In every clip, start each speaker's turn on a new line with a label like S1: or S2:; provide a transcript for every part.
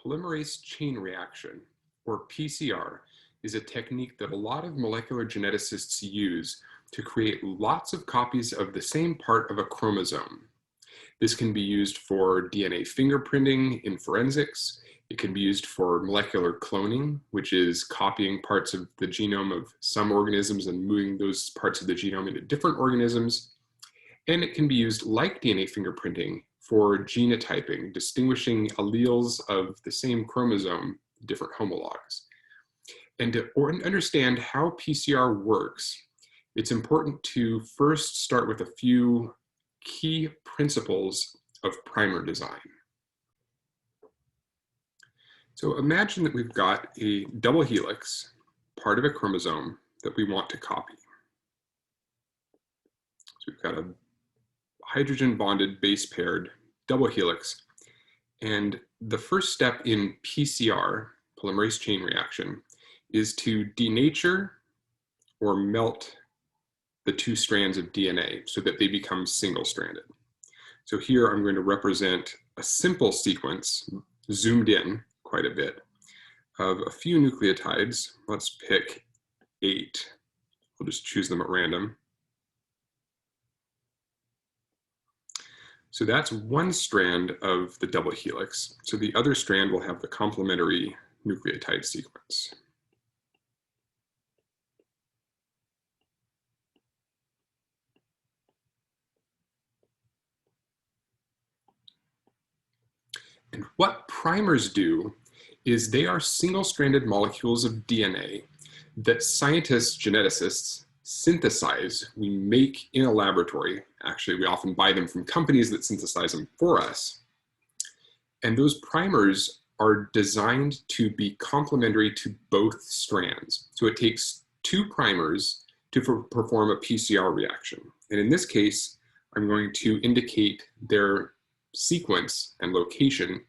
S1: Polymerase chain reaction, or PCR, is a technique that a lot of molecular geneticists use to create lots of copies of the same part of a chromosome. This can be used for DNA fingerprinting in forensics. It can be used for molecular cloning, which is copying parts of the genome of some organisms and moving those parts of the genome into different organisms. And it can be used like DNA fingerprinting for genotyping, distinguishing alleles of the same chromosome, different homologs. And to understand how PCR works, it's important to first start with a few key principles of primer design. So imagine that we've got a double helix, part of a chromosome that we want to copy. So we've got a hydrogen bonded base paired double helix. And the first step in PCR, polymerase chain reaction, is to denature or melt the two strands of DNA so that they become single-stranded. So here I'm going to represent a simple sequence, zoomed in quite a bit, of a few nucleotides. Let's pick 8. We'll just choose them at random. So that's one strand of the double helix. So the other strand will have the complementary nucleotide sequence. And what primers do is they are single-stranded molecules of DNA that scientists, geneticists, synthesize. We make in a laboratory. Actually, we often buy them from companies that synthesize them for us. And those primers are designed to be complementary to both strands. So it takes 2 primers to perform a PCR reaction. And in this case, I'm going to indicate their sequence and location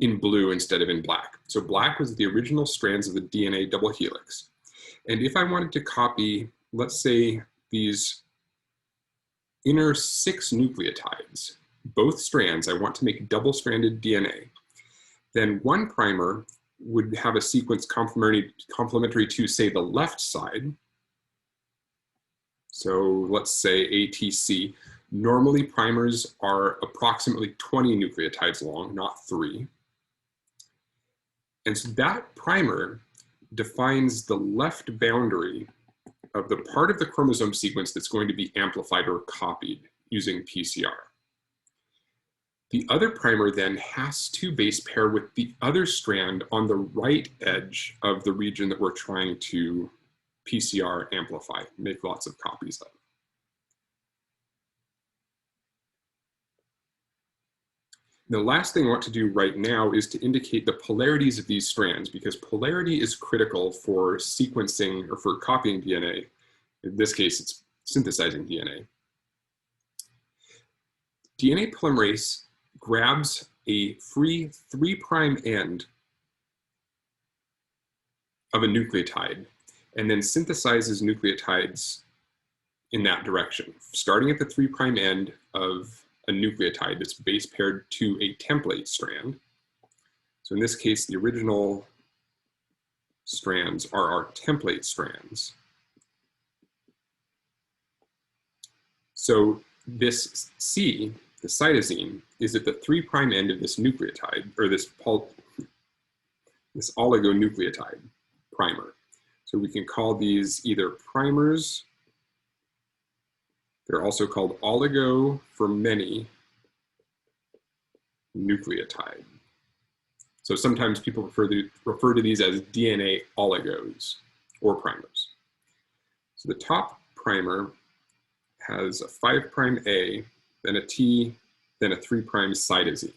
S1: in blue instead of in black. So black was the original strands of the DNA double helix. And if I wanted to copy, let's say, these inner 6 nucleotides, both strands, I want to make double-stranded DNA, then one primer would have a sequence complementary to, say, the left side. So let's say ATC. Normally, primers are approximately 20 nucleotides long, not 3. And so that primer defines the left boundary of the part of the chromosome sequence that's going to be amplified or copied using PCR. The other primer then has to base pair with the other strand on the right edge of the region that we're trying to PCR amplify, make lots of copies of. The last thing I want to do right now is to indicate the polarities of these strands, because polarity is critical for sequencing or for copying DNA. In this case, it's synthesizing DNA. DNA polymerase grabs a free 3' end of a nucleotide and then synthesizes nucleotides in that direction, starting at the 3' end of a nucleotide that's base paired to a template strand. So in this case, the original strands are our template strands. So this C, the cytosine, is at the 3' end of this nucleotide, or this oligonucleotide primer. So we can call these either primers. They're also called oligo for many nucleotide. So sometimes people refer to these as DNA oligos or primers. So the top primer has a 5'A, then a T, then a 3' cytosine.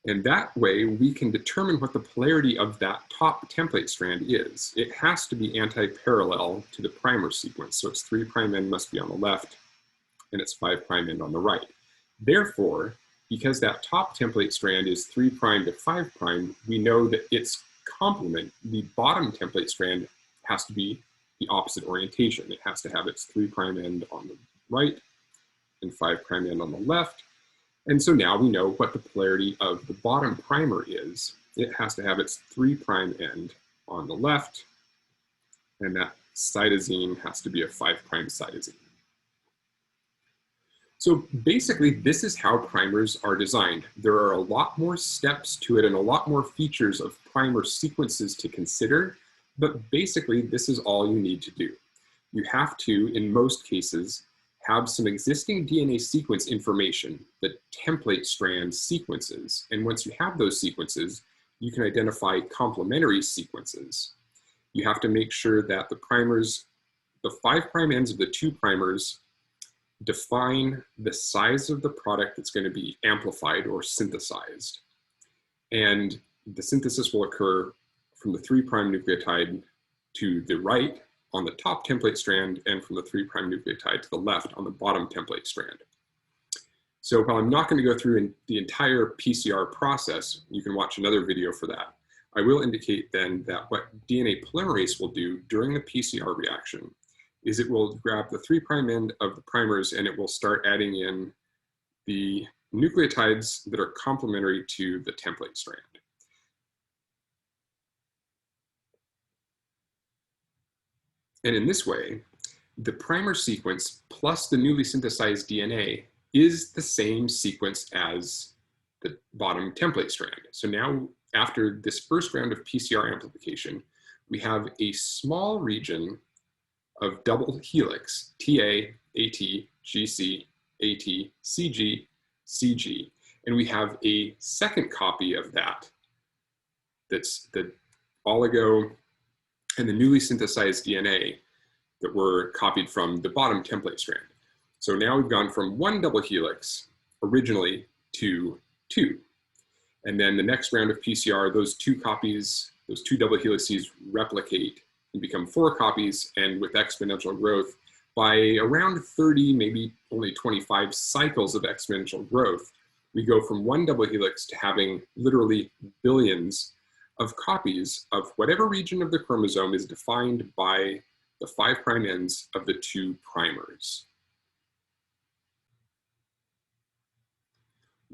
S1: And that way we can determine what the polarity of that top template strand is. It has to be anti-parallel to the primer sequence. So its 3' end must be on the left and its 5' end on the right. Therefore, because that top template strand is 3' to 5', we know that its complement, the bottom template strand, has to be the opposite orientation. It has to have its 3' end on the right and 5' end on the left. And so now we know what the polarity of the bottom primer is. it has to have its 3' end on the left, and that cytosine has to be a 5' cytosine. So basically, this is how primers are designed. There are a lot more steps to it and a lot more features of primer sequences to consider, but basically, this is all you need to do. You have to, in most cases, have some existing DNA sequence information, the template strand sequences. And once you have those sequences, you can identify complementary sequences. You have to make sure that the primers, the 5' ends of the 2' primers, define the size of the product that's going to be amplified or synthesized. And the synthesis will occur from the 3' nucleotide to the right on the top template strand and from the 3' nucleotide to the left on the bottom template strand. So while I'm not going to go through the entire PCR process, you can watch another video for that. I will indicate then that what DNA polymerase will do during the PCR reaction is it will grab the 3' end of the primers and it will start adding in the nucleotides that are complementary to the template strand. And in this way, the primer sequence plus the newly synthesized DNA is the same sequence as the bottom template strand. So now, after this first round of PCR amplification, we have a small region of double helix, TA, AT, GC, AT, CG, CG. And we have a second copy of that, that's the oligo and the newly synthesized DNA that were copied from the bottom template strand. So now we've gone from 1 double helix originally to 2. And then the next round of PCR, those 2 copies, those 2 double helices replicate and become 4 copies, and with exponential growth, by around 30, maybe only 25 cycles of exponential growth, we go from 1 double helix to having literally billions of copies of whatever region of the chromosome is defined by the 5' ends of the 2 primers.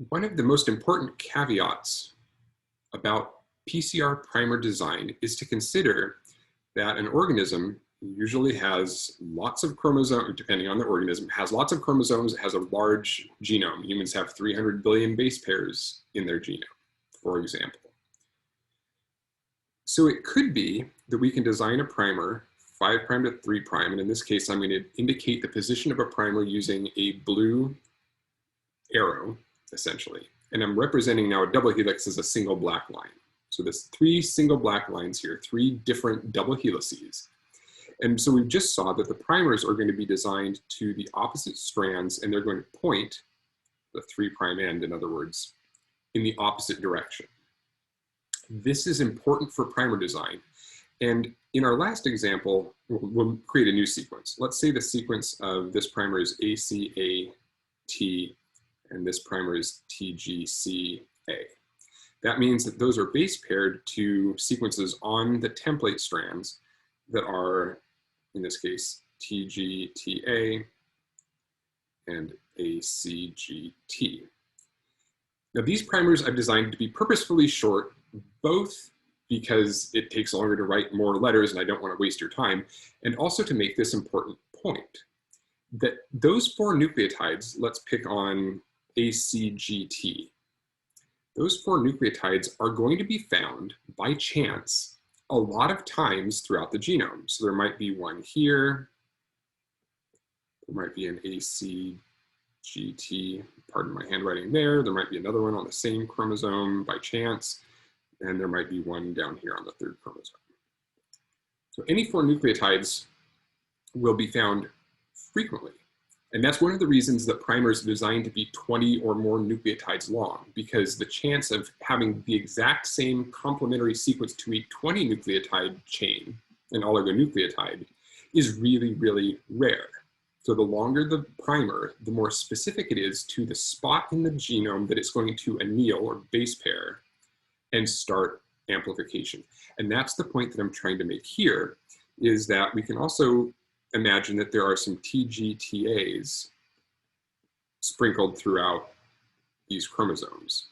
S1: One of the most important caveats about PCR primer design is to consider that an organism usually has lots of chromosomes, depending on the organism, has lots of chromosomes, has a large genome. Humans have 300 billion base pairs in their genome, for example. So it could be that we can design a primer 5' to 3', and in this case, I'm going to indicate the position of a primer using a blue arrow, essentially. And I'm representing now a double helix as a single black line. So there's 3 single black lines here, 3 different double helices. And so we just saw that the primers are going to be designed to the opposite strands, and they're going to point the 3' end, in other words, in the opposite direction. This is important for primer design. And in our last example, we'll create a new sequence. Let's say the sequence of this primer is ACAT, and this primer is TGCA. That means that those are base paired to sequences on the template strands that are, in this case, TGTA and ACGT. Now these primers I've designed to be purposefully short, both because it takes longer to write more letters and I don't want to waste your time, and also to make this important point, that those 4 nucleotides, let's pick on ACGT, those 4 nucleotides are going to be found by chance a lot of times throughout the genome. So there might be one here, there might be an ACGT, pardon my handwriting there might be another one on the same chromosome by chance, and there might be one down here on the 3rd chromosome. So any 4 nucleotides will be found frequently. And that's one of the reasons that primers are designed to be 20 or more nucleotides long, because the chance of having the exact same complementary sequence to a 20 nucleotide chain, an oligonucleotide, is really, really rare. So the longer the primer, the more specific it is to the spot in the genome that it's going to anneal or base pair and start amplification. And that's the point that I'm trying to make here, is that we can also imagine that there are some TGTAs sprinkled throughout these chromosomes.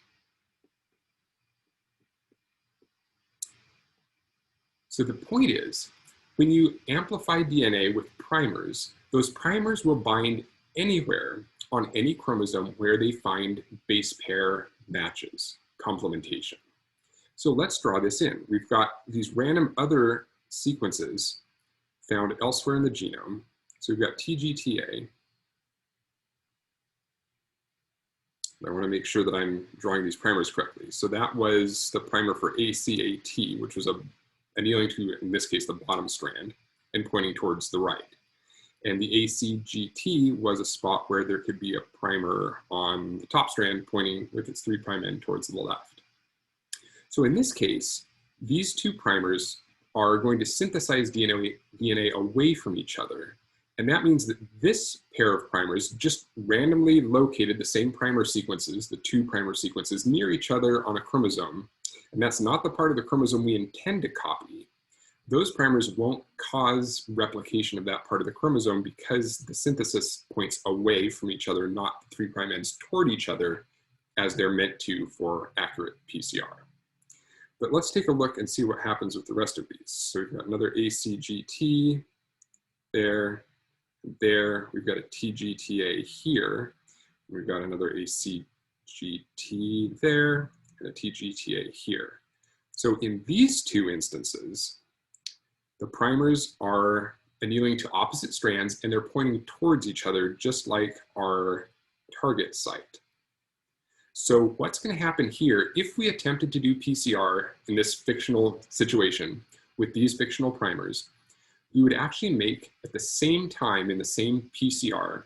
S1: So the point is, when you amplify DNA with primers, those primers will bind anywhere on any chromosome where they find base pair matches, complementation. So let's draw this in. We've got these random other sequences found elsewhere in the genome. So we've got TGTA. I want to make sure that I'm drawing these primers correctly. So that was the primer for ACAT, which was annealing to, in this case, the bottom strand and pointing towards the right. And the ACGT was a spot where there could be a primer on the top strand pointing with its 3' end towards the left. So in this case, these two primers are going to synthesize DNA away from each other. And that means that this pair of primers just randomly located the same primer sequences, the two primer sequences, near each other on a chromosome. And that's not the part of the chromosome we intend to copy. Those primers won't cause replication of that part of the chromosome because the synthesis points away from each other, not the 3' ends toward each other as they're meant to for accurate PCR. But let's take a look and see what happens with the rest of these. So we've got another ACGT there. We've got a TGTA here. We've got another ACGT there and a TGTA here. So in these two instances, the primers are annealing to opposite strands and they're pointing towards each other just like our target site. So what's going to happen here if we attempted to do PCR in this fictional situation with these fictional primers? You would actually make, at the same time in the same PCR,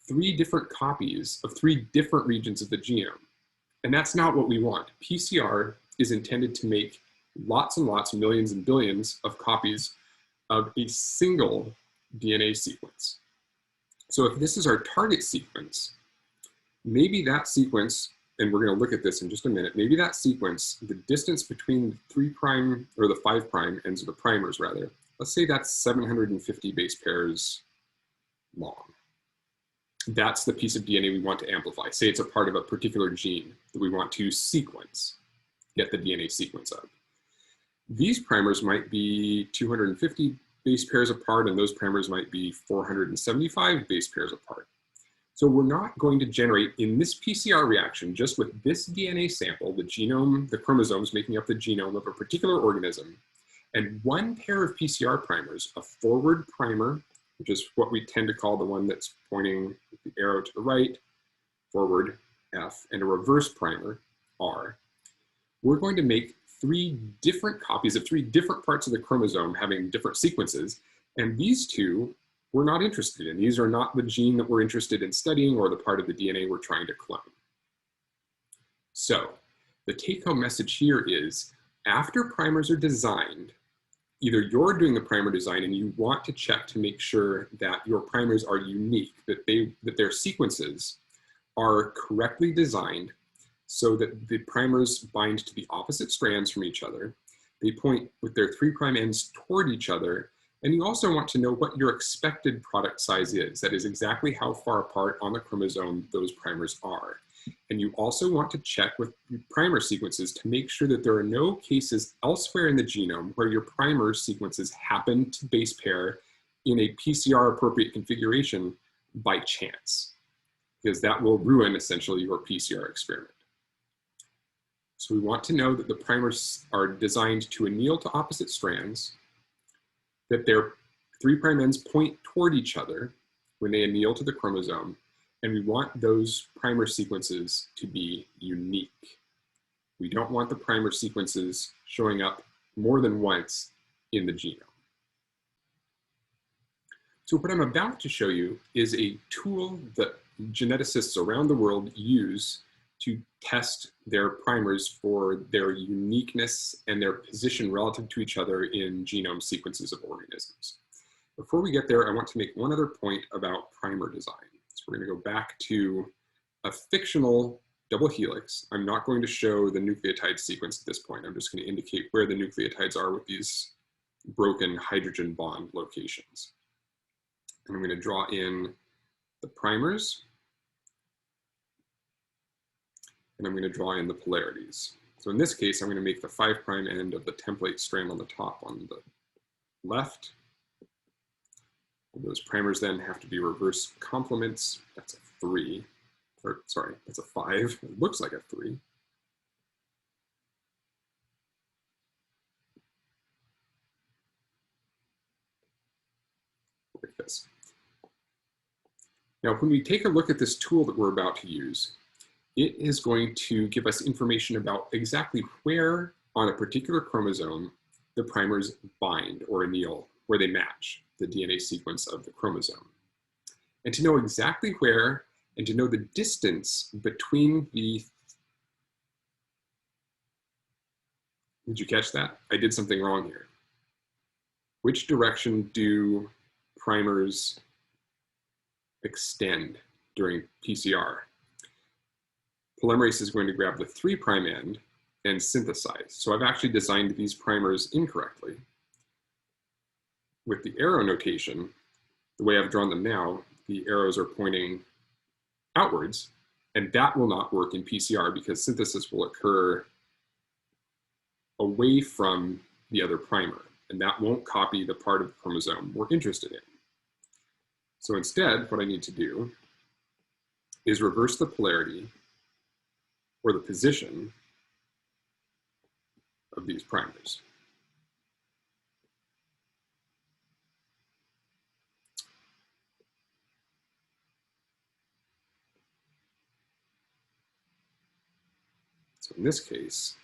S1: 3 different copies of 3 different regions of the genome. And that's not what we want. PCR is intended to make lots and lots, millions and billions of copies of a single DNA sequence. So if this is our target sequence, maybe that sequence, and we're going to look at this in just a minute, maybe that sequence, the distance between the 3' or the 5' ends of the primers rather, let's say that's 750 base pairs long. That's the piece of DNA we want to amplify. Say it's a part of a particular gene that we want to sequence, get the DNA sequence of. These primers might be 250 base pairs apart, and those primers might be 475 base pairs apart. So we're not going to generate in this PCR reaction, just with this DNA sample, the genome, the chromosomes making up the genome of a particular organism, and 1 pair of PCR primers, a forward primer, which is what we tend to call the one that's pointing with the arrow to the right, forward F, and a reverse primer, R. We're going to make 3 different copies of 3 different parts of the chromosome having different sequences, and these two we're not interested in. These are not the gene that we're interested in studying or the part of the DNA we're trying to clone. So the take-home message here is, after primers are designed, either you're doing the primer design and you want to check to make sure that your primers are unique, that their sequences are correctly designed so that the primers bind to the opposite strands from each other. They point with their 3' ends toward each other. And you also want to know what your expected product size is. That is exactly how far apart on the chromosome those primers are. And you also want to check with primer sequences to make sure that there are no cases elsewhere in the genome where your primer sequences happen to base pair in a PCR appropriate configuration by chance, because that will ruin essentially your PCR experiment. So we want to know that the primers are designed to anneal to opposite strands, that their 3' ends point toward each other when they anneal to the chromosome, and we want those primer sequences to be unique. We don't want the primer sequences showing up more than once in the genome. So what I'm about to show you is a tool that geneticists around the world use to test their primers for their uniqueness and their position relative to each other in genome sequences of organisms. Before we get there, I want to make one other point about primer design. So we're going to go back to a fictional double helix. I'm not going to show the nucleotide sequence at this point. I'm just going to indicate where the nucleotides are with these broken hydrogen bond locations. And I'm going to draw in the primers. And I'm going to draw in the polarities. So in this case, I'm going to make the 5' end of the template strand on the top on the left. Those primers then have to be reverse complements. That's a 3, or sorry, that's a 5. It looks like a 3. Like this. Now, when we take a look at this tool that we're about to use, it is going to give us information about exactly where on a particular chromosome the primers bind or anneal, where they match the DNA sequence of the chromosome. And to know exactly where and to know the distance between the... Did you catch that? I did something wrong here. Which direction do primers extend during PCR? Polymerase is going to grab the 3' end and synthesize. So I've actually designed these primers incorrectly. With the arrow notation, the way I've drawn them now, the arrows are pointing outwards, and that will not work in PCR because synthesis will occur away from the other primer, and that won't copy the part of the chromosome we're interested in. So instead, what I need to do is reverse the polarity or the position of these primers. So in this case,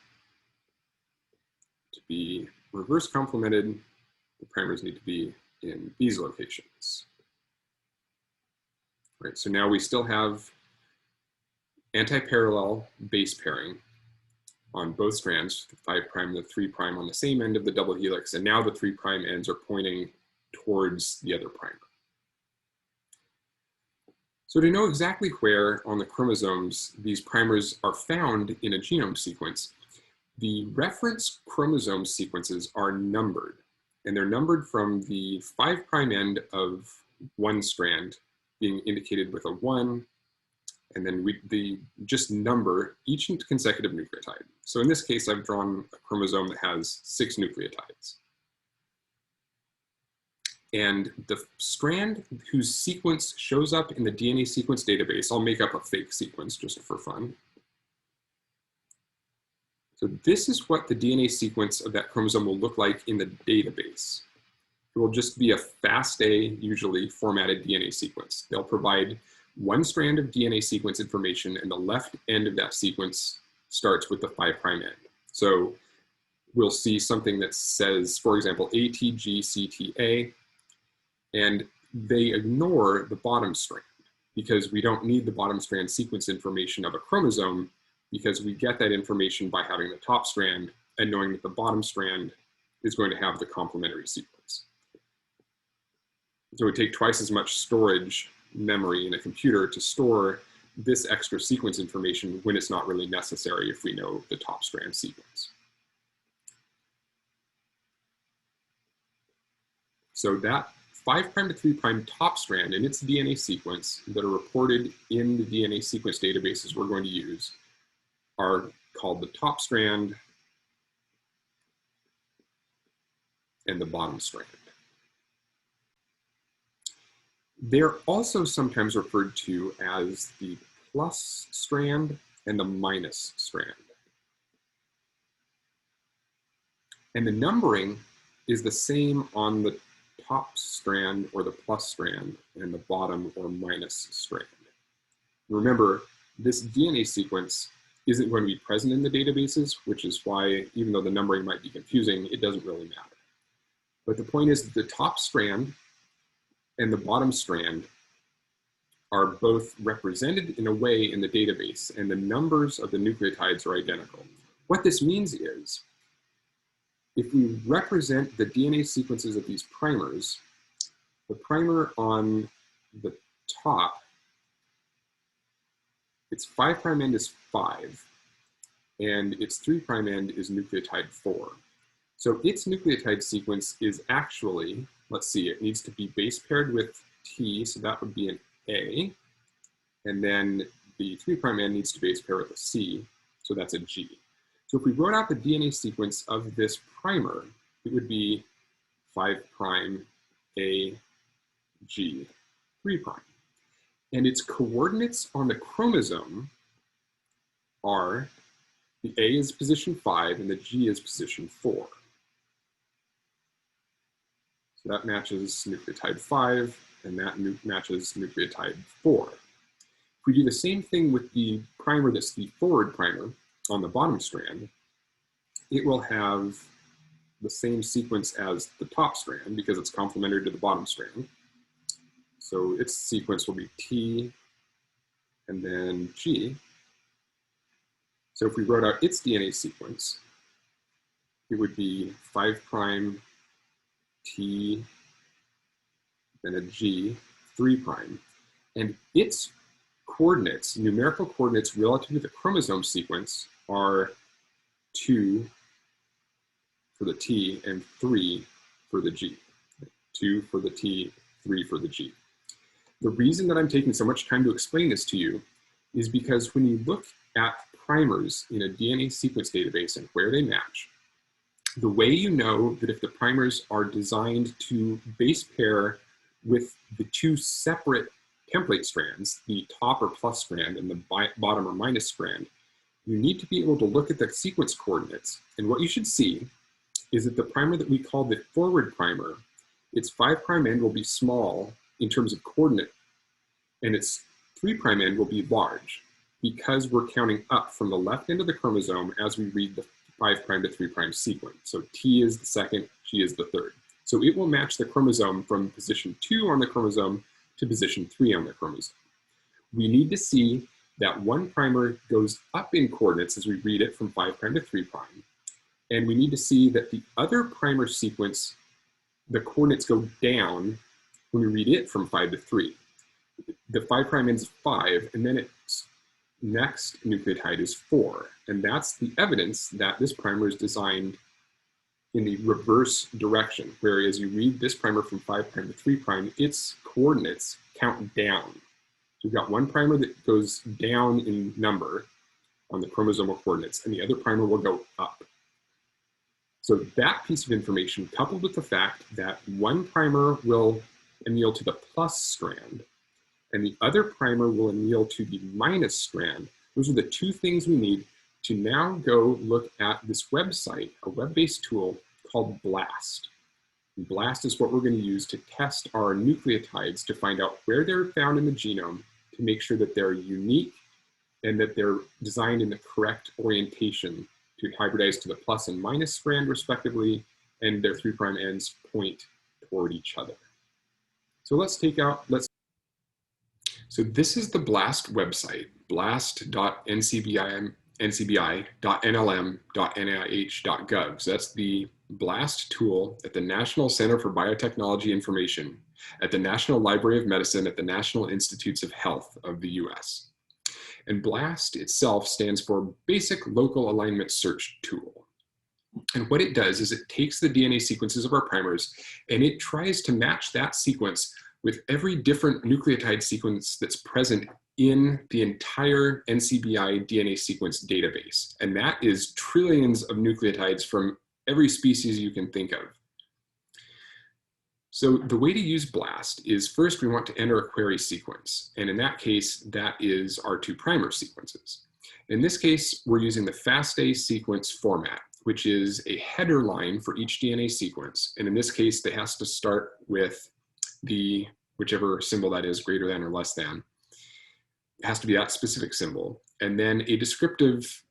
S1: to be reverse complemented, the primers need to be in these locations. Right, so now we still have anti-parallel base pairing on both strands, the 5' and the 3' on the same end of the double helix, and now the 3' ends are pointing towards the other primer. So to know exactly where on the chromosomes these primers are found in a genome sequence, the reference chromosome sequences are numbered, and they're numbered from the 5' end of one strand being indicated with a 1, and then we just number each consecutive nucleotide. So in this case, I've drawn a chromosome that has 6 nucleotides. And the strand whose sequence shows up in the DNA sequence database, I'll make up a fake sequence just for fun. So this is what the DNA sequence of that chromosome will look like in the database. It will just be a FASTA, usually formatted DNA sequence. They'll provide one strand of DNA sequence information, and the left end of that sequence starts with the 5' end. So we'll see something that says, for example, ATGCTA, and they ignore the bottom strand because we don't need the bottom strand sequence information of a chromosome because we get that information by having the top strand and knowing that the bottom strand is going to have the complementary sequence. So it would take twice as much storage memory in a computer to store this extra sequence information when it's not really necessary if we know the top strand sequence. So that 5' to 3' top strand in its DNA sequence that are reported in the DNA sequence databases we're going to use are called the top strand and the bottom strand. They're also sometimes referred to as the plus strand and the minus strand. And the numbering is the same on the top strand or the plus strand and the bottom or minus strand. Remember, this DNA sequence isn't going to be present in the databases, which is why, even though the numbering might be confusing, it doesn't really matter. But the point is that the top strand and the bottom strand are both represented in a way in the database, and the numbers of the nucleotides are identical. What this means is, if we represent the DNA sequences of these primers, the primer on the top, its 5' end is 5, and its 3' end is nucleotide 4. So its nucleotide sequence is actually, let's see, it needs to be base paired with T, so that would be an A, and then the 3' end needs to base pair with a C, so that's a G. So if we wrote out the DNA sequence of this primer, it would be 5' A, G, 3'. And its coordinates on the chromosome are the A is position 5 and the G is position 4. So that matches nucleotide 5 and that matches nucleotide 4. If we do the same thing with the primer that's the forward primer on the bottom strand, it will have the same sequence as the top strand because it's complementary to the bottom strand. So its sequence will be T and then G. So if we wrote out its DNA sequence, it would be 5' T, then a G, 3'. And its coordinates, numerical coordinates relative to the chromosome sequence are 2 for the T and 3 for the G. 2 for the T, 3 for the G. The reason that I'm taking so much time to explain this to you is because when you look at primers in a DNA sequence database and where they match, the way you know that if the primers are designed to base pair with the two separate template strands, the top or plus strand and the bottom or minus strand, you need to be able to look at the sequence coordinates. And what you should see is that the primer that we call the forward primer, its 5' end will be small in terms of coordinate, and its 3' end will be large because we're counting up from the left end of the chromosome as we read the 5' to 3' sequence. So T is the second, G is the third. So it will match the chromosome from position 2 on the chromosome to position 3 on the chromosome. We need to see that one primer goes up in coordinates as we read it from 5' to 3'. And we need to see that the other primer sequence, the coordinates go down when we read it from 5 to 3. The 5' ends 5, and then its next nucleotide is 4. And that's the evidence that this primer is designed in the reverse direction, whereas you read this primer from 5' to 3', its coordinates count down. So we've got one primer that goes down in number on the chromosomal coordinates, and the other primer will go up. So that piece of information, coupled with the fact that one primer will anneal to the plus strand, and the other primer will anneal to the minus strand, those are the two things we need to now go look at this website, a web-based tool called BLAST. And BLAST is what we're going to use to test our nucleotides to find out where they're found in the genome to make sure that they're unique and that they're designed in the correct orientation to hybridize to the plus and minus strand respectively, and their 3' ends point toward each other. So so this is the BLAST website, blast.ncbi.nlm.nih.gov. So that's the BLAST tool at the National Center for Biotechnology Information at the National Library of Medicine at the National Institutes of Health of the US. And BLAST itself stands for Basic Local Alignment Search Tool. And what it does is it takes the DNA sequences of our primers and it tries to match that sequence with every different nucleotide sequence that's present in the entire NCBI DNA sequence database. And that is trillions of nucleotides from every species you can think of. So the way to use BLAST is first we want to enter a query sequence. And in that case, that is our two primer sequences. In this case, we're using the FASTA sequence format, which is a header line for each DNA sequence. And in this case, it has to start with the, whichever symbol that is, greater than or less than. It has to be that specific symbol. And then a descriptive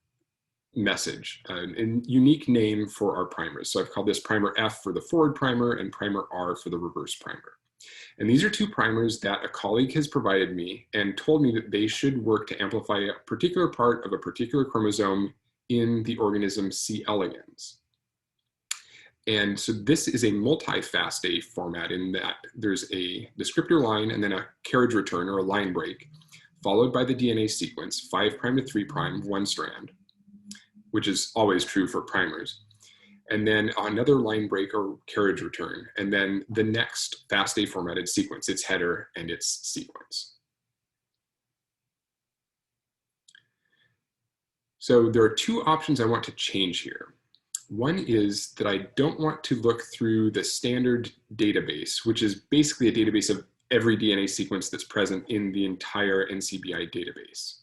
S1: message, a unique name for our primers. So I've called this primer F for the forward primer and primer R for the reverse primer. And these are two primers that a colleague has provided me and told me that they should work to amplify a particular part of a particular chromosome in the organism C. elegans. And so this is a multi-FASTA format in that there's a descriptor line and then a carriage return or a line break, followed by the DNA sequence, 5' to 3', one strand, which is always true for primers. And then another line break or carriage return, and then the next FASTA formatted sequence, its header and its sequence. So there are two options I want to change here. One is that I don't want to look through the standard database, which is basically a database of every DNA sequence that's present in the entire NCBI database.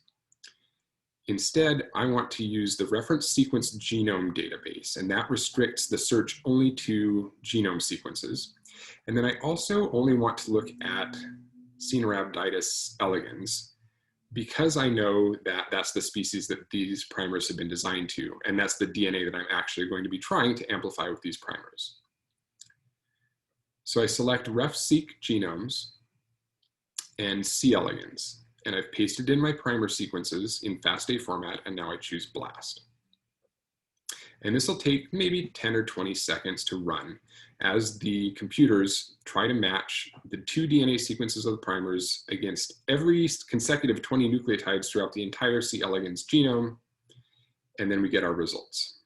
S1: Instead, I want to use the reference sequence genome database, and that restricts the search only to genome sequences. And then I also only want to look at Caenorhabditis elegans, because I know that that's the species that these primers have been designed to, and that's the DNA that I'm actually going to be trying to amplify with these primers. So I select ref-seq genomes and C. elegans, and I've pasted in my primer sequences in FASTA format, and now I choose BLAST. And this will take maybe 10 or 20 seconds to run as the computers try to match the two DNA sequences of the primers against every consecutive 20 nucleotides throughout the entire C. elegans genome, and then we get our results.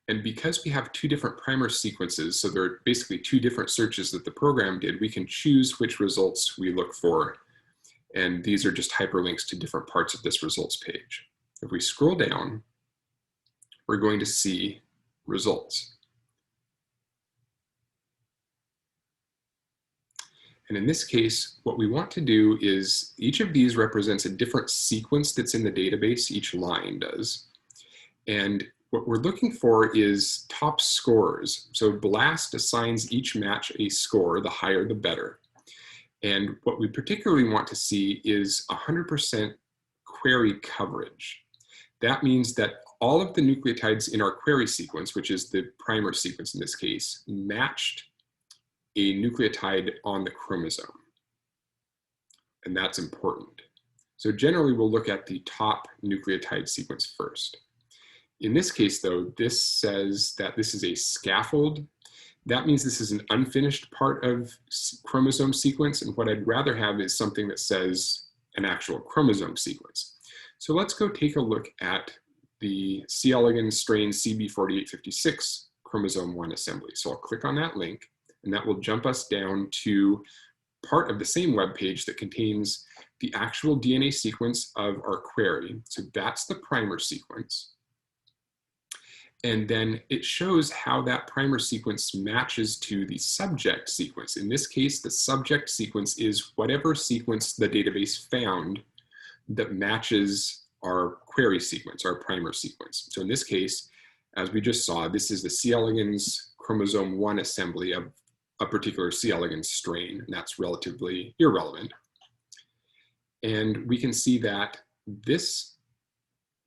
S1: And because we have two different primer sequences, so there are basically two different searches that the program did, we can choose which results we look for. And these are just hyperlinks to different parts of this results page. If we scroll down, we're going to see results. And in this case, what we want to do is each of these represents a different sequence that's in the database, each line does. And what we're looking for is top scorers. So BLAST assigns each match a score, the higher the better. And what we particularly want to see is 100% query coverage. That means that all of the nucleotides in our query sequence, which is the primer sequence in this case, matched a nucleotide on the chromosome. And that's important. So generally we'll look at the top nucleotide sequence first. In this case though, this says that this is a scaffold. That means this is an unfinished part of chromosome sequence, and what I'd rather have is something that says an actual chromosome sequence. So let's go take a look at the C. elegans strain CB4856 chromosome 1 assembly. So I'll click on that link, and that will jump us down to part of the same web page that contains the actual DNA sequence of our query. So that's the primer sequence. And then it shows how that primer sequence matches to the subject sequence. In this case, the subject sequence is whatever sequence the database found that matches our query sequence, our primer sequence. So in this case, as we just saw, this is the C. elegans chromosome 1 assembly of a particular C. elegans strain, and that's relatively irrelevant. And we can see that this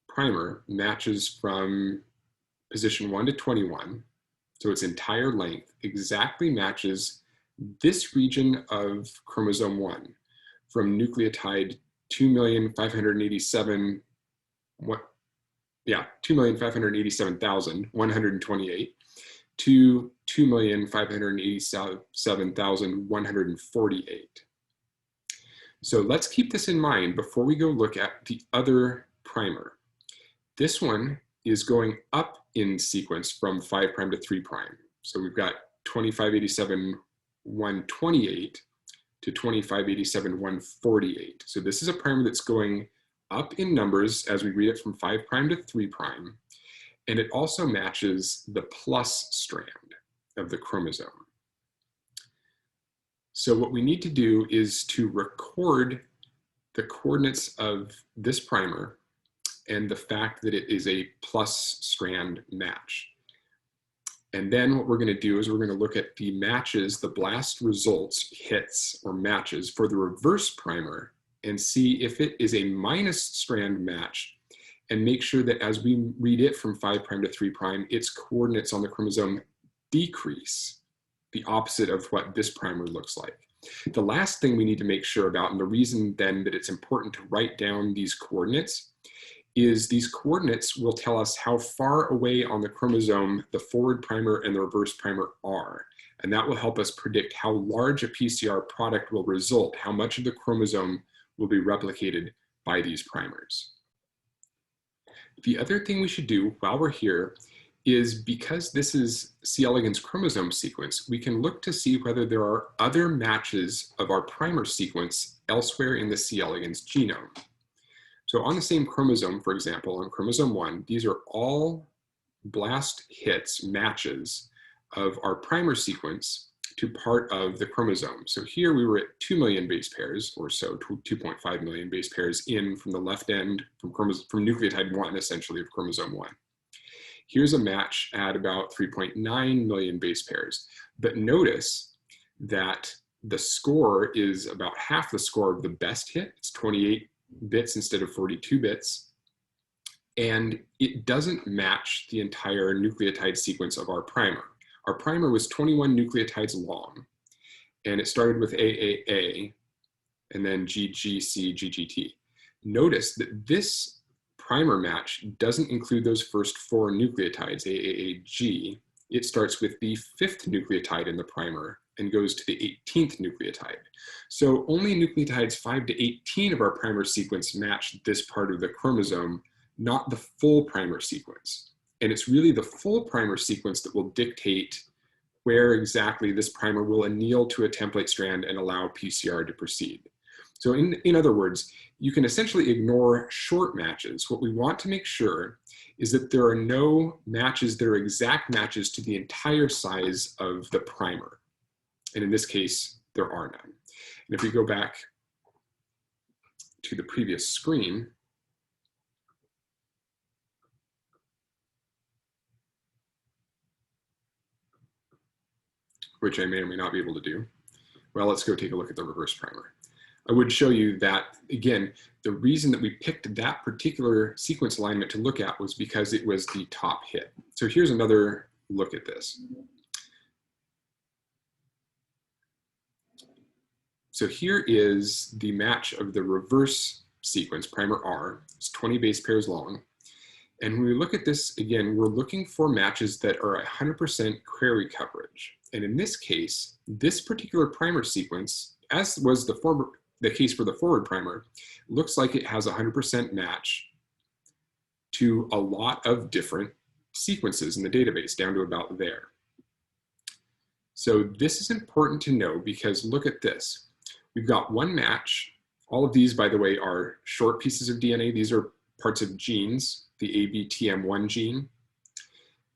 S1: primer matches from position 1 to 21, so its entire length exactly matches this region of chromosome 1 from nucleotide 2,587,128 to 2,587,148. So let's keep this in mind before we go look at the other primer. This one is going up in sequence from 5' to 3'. So we've got 2587,128 to 2587,148. So this is a primer that's going up in numbers as we read it from 5' to 3'. And it also matches the plus strand of the chromosome. So what we need to do is to record the coordinates of this primer and the fact that it is a plus strand match. And then what we're going to do is we're going to look at the matches, the BLAST results, hits, or matches for the reverse primer and see if it is a minus strand match, and make sure that as we read it from 5' to 3', its coordinates on the chromosome decrease, the opposite of what this primer looks like. The last thing we need to make sure about, and the reason then that it's important to write down these coordinates, is these coordinates will tell us how far away on the chromosome the forward primer and the reverse primer are. And that will help us predict how large a PCR product will result, how much of the chromosome will be replicated by these primers. The other thing we should do while we're here is, because this is C. elegans chromosome sequence, we can look to see whether there are other matches of our primer sequence elsewhere in the C. elegans genome. So on the same chromosome, for example, on chromosome 1, these are all blast hits, matches of our primer sequence to part of the chromosome. So here we were at 2 million base pairs or so, 2.5 million base pairs in from the left end, from nucleotide 1, essentially, of chromosome 1. Here's a match at about 3.9 million base pairs. But notice that the score is about half the score of the best hit. It's 28 bits instead of 42 bits. And it doesn't match the entire nucleotide sequence of our primer. Our primer was 21 nucleotides long, and it started with AAA, and then GGC, GGT. Notice that this primer match doesn't include those first 4 nucleotides, AAAG. It starts with the 5th nucleotide in the primer and goes to the 18th nucleotide. So only nucleotides 5 to 18 of our primer sequence match this part of the chromosome, not the full primer sequence. And it's really the full primer sequence that will dictate where exactly this primer will anneal to a template strand and allow PCR to proceed. So in other words, you can essentially ignore short matches. What we want to make sure is that there are no matches that are exact matches to the entire size of the primer. And in this case, there are none. And if we go back to the previous screen, which I may or may not be able to do, well, let's go take a look at the reverse primer. I would show you that, again, the reason that we picked that particular sequence alignment to look at was because it was the top hit. So here's another look at this. So here is the match of the reverse sequence, primer R. It's 20 base pairs long. And when we look at this, again, we're looking for matches that are 100% query coverage. And in this case, this particular primer sequence, as was the case for the forward primer, looks like it has 100% match to a lot of different sequences in the database, down to about there. So this is important to know because look at this. We've got one match. All of these, by the way, are short pieces of DNA. These are parts of genes, the ABTM1 gene.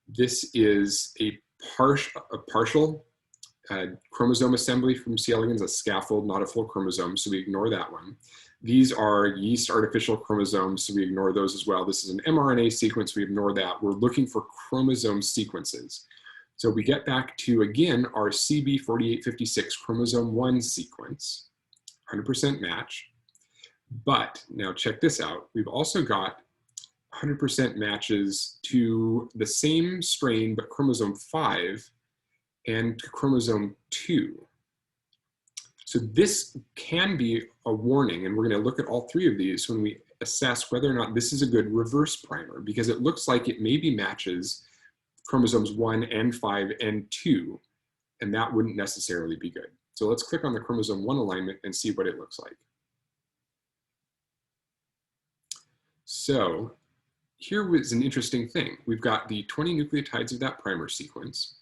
S1: This is a partial chromosome assembly from C. elegans, a scaffold, not a full chromosome, so we ignore that one. These are yeast artificial chromosomes, so we ignore those as well. This is an mRNA sequence, we ignore that. We're looking for chromosome sequences. So we get back to, again, our CB4856 chromosome 1 sequence, 100% match. But now check this out. We've also got 100% matches to the same strain, but chromosome 5 and chromosome 2. So this can be a warning, and we're going to look at all 3 of these when we assess whether or not this is a good reverse primer, because it looks like it maybe matches chromosomes 1 and 5 and 2, and that wouldn't necessarily be good. So let's click on the chromosome 1 alignment and see what it looks like. So here was an interesting thing. We've got the 20 nucleotides of that primer sequence,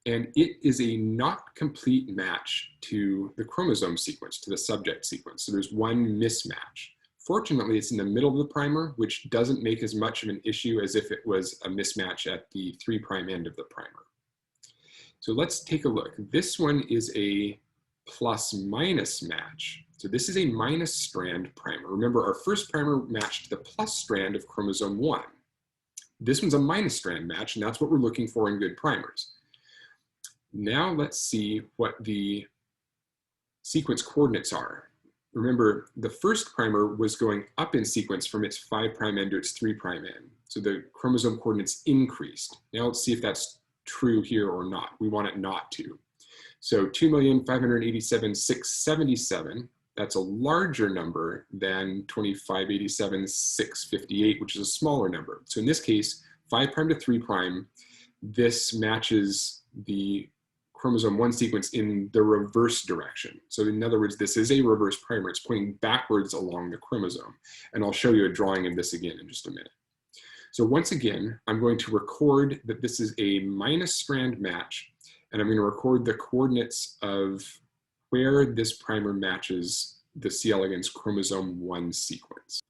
S1: and it is a not complete match to the chromosome sequence, to the subject sequence. So there's one mismatch. Fortunately, it's in the middle of the primer, which doesn't make as much of an issue as if it was a mismatch at the 3' end of the primer. So let's take a look. This one is a plus-minus match. So this is a minus strand primer. Remember, our first primer matched the plus strand of chromosome 1. This one's a minus strand match, and that's what we're looking for in good primers. Now let's see what the sequence coordinates are. Remember, the first primer was going up in sequence from its 5' end to its 3' end. So the chromosome coordinates increased. Now let's see if that's true here or not. We want it not to. So 2,587,677, that's a larger number than 2,587,658, which is a smaller number. So in this case, 5' to 3', this matches the chromosome 1 sequence in the reverse direction. So in other words, this is a reverse primer. It's pointing backwards along the chromosome. And I'll show you a drawing of this again in just a minute. So once again, I'm going to record that this is a minus strand match, and I'm going to record the coordinates of where this primer matches the C. elegans chromosome 1 sequence.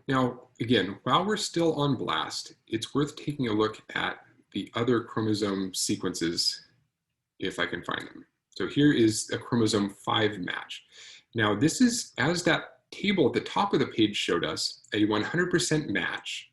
S1: Now, again, while we're still on BLAST, it's worth taking a look at the other chromosome sequences if I can find them. So here is a chromosome 5 match. Now this is, as that table at the top of the page showed us, a 100% match.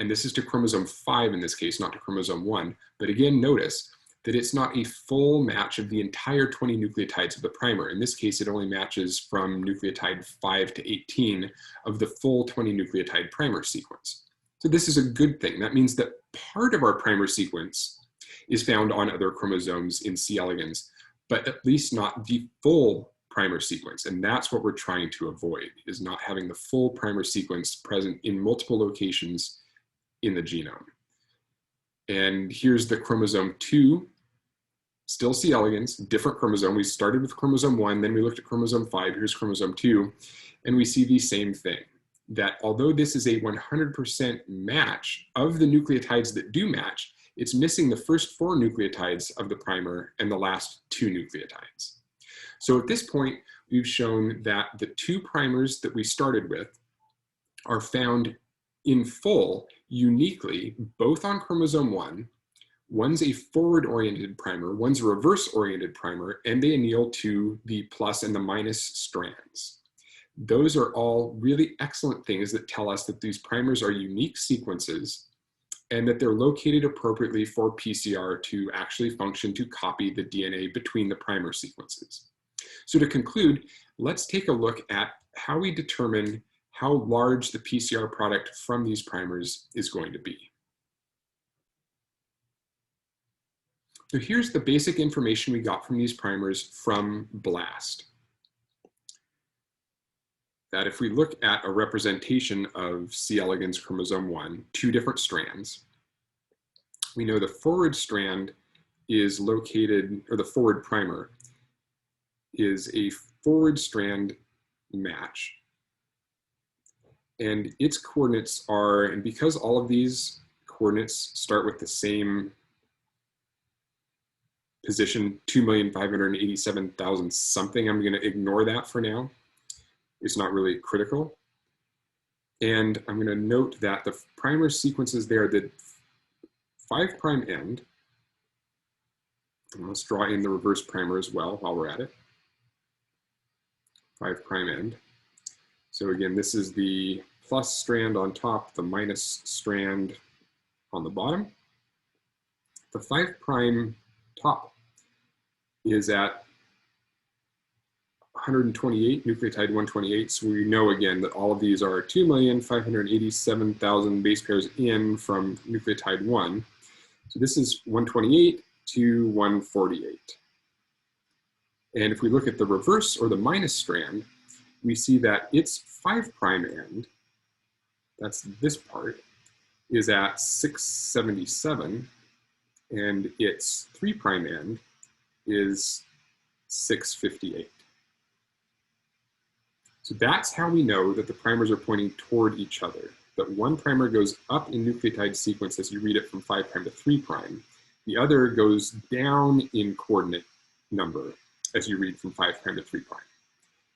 S1: And this is to chromosome 5 in this case, not to chromosome 1. But again, notice that it's not a full match of the entire 20 nucleotides of the primer. In this case, it only matches from nucleotide 5 to 18 of the full 20 nucleotide primer sequence. So this is a good thing. That means that part of our primer sequence is found on other chromosomes in C. elegans, but at least not the full primer sequence. And that's what we're trying to avoid, is not having the full primer sequence present in multiple locations in the genome. And here's the chromosome 2, still C. elegans, different chromosome. We started with chromosome 1, then we looked at chromosome 5, here's chromosome 2, and we see the same thing, that although this is a 100% match of the nucleotides that do match, it's missing the first 4 nucleotides of the primer and the last 2 nucleotides. So at this point, we've shown that the 2 primers that we started with are found in full, uniquely, both on chromosome 1. One's a forward-oriented primer, one's a reverse-oriented primer, and they anneal to the plus and the minus strands. Those are all really excellent things that tell us that these primers are unique sequences and that they're located appropriately for PCR to actually function to copy the DNA between the primer sequences. So to conclude, let's take a look at how we determine how large the PCR product from these primers is going to be. So here's the basic information we got from these primers from BLAST. That if we look at a representation of C. elegans chromosome 1, 2 different strands, we know the forward strand is located, or the forward primer is a forward strand match. And its coordinates are, and because all of these coordinates start with the same position, 2,587,000 something, I'm gonna ignore that for now. It's not really critical. And I'm gonna note that the primer sequences there, the 5' end, and let's draw in the reverse primer as well while we're at it. 5' end. So again, this is the plus strand on top, the minus strand on the bottom. The 5' top is at 128, nucleotide 128. So we know again that all of these are 2,587,000 base pairs in from nucleotide 1. So this is 128 to 148. And if we look at the reverse or the minus strand, we see that its 5' end, that's this part, is at 677, and its 3' end is 658. So that's how we know that the primers are pointing toward each other, that one primer goes up in nucleotide sequence as you read it from 5' to 3'. The other goes down in coordinate number as you read from 5' to 3'.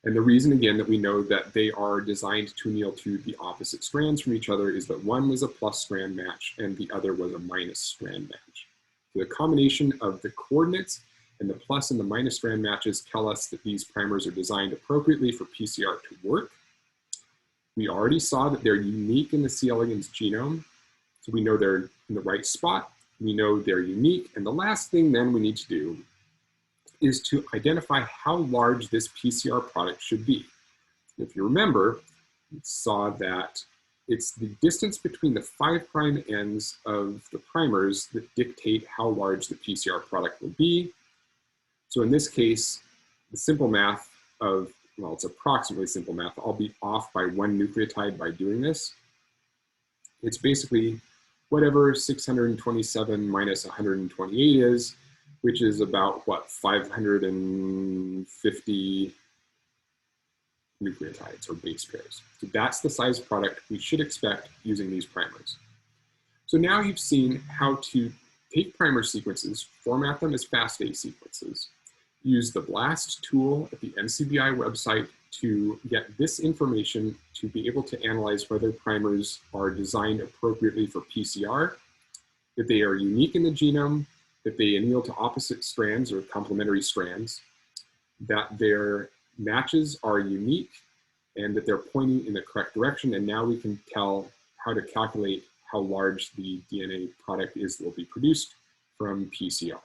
S1: And the reason, again, that we know that they are designed to anneal to the opposite strands from each other is that one was a plus strand match and the other was a minus strand match. So the combination of the coordinates and the plus and the minus strand matches tell us that these primers are designed appropriately for PCR to work. We already saw that they're unique in the C. elegans genome, so we know they're in the right spot. We know they're unique, and the last thing then we need to do is to identify how large this PCR product should be. If you remember, we saw that it's the distance between the 5' ends of the primers that dictate how large the PCR product will be. So in this case, the simple math of, well, it's approximately simple math. I'll be off by 1 nucleotide by doing this. It's basically whatever 627 minus 128 is, which is about, what, 550 nucleotides or base pairs. So that's the size product we should expect using these primers. So now you've seen how to take primer sequences, format them as FASTA sequences, use the BLAST tool at the NCBI website to get this information to be able to analyze whether primers are designed appropriately for PCR, that they are unique in the genome, that they anneal to opposite strands or complementary strands, that their matches are unique, and that they're pointing in the correct direction. And now we can tell how to calculate how large the DNA product is that will be produced from PCR.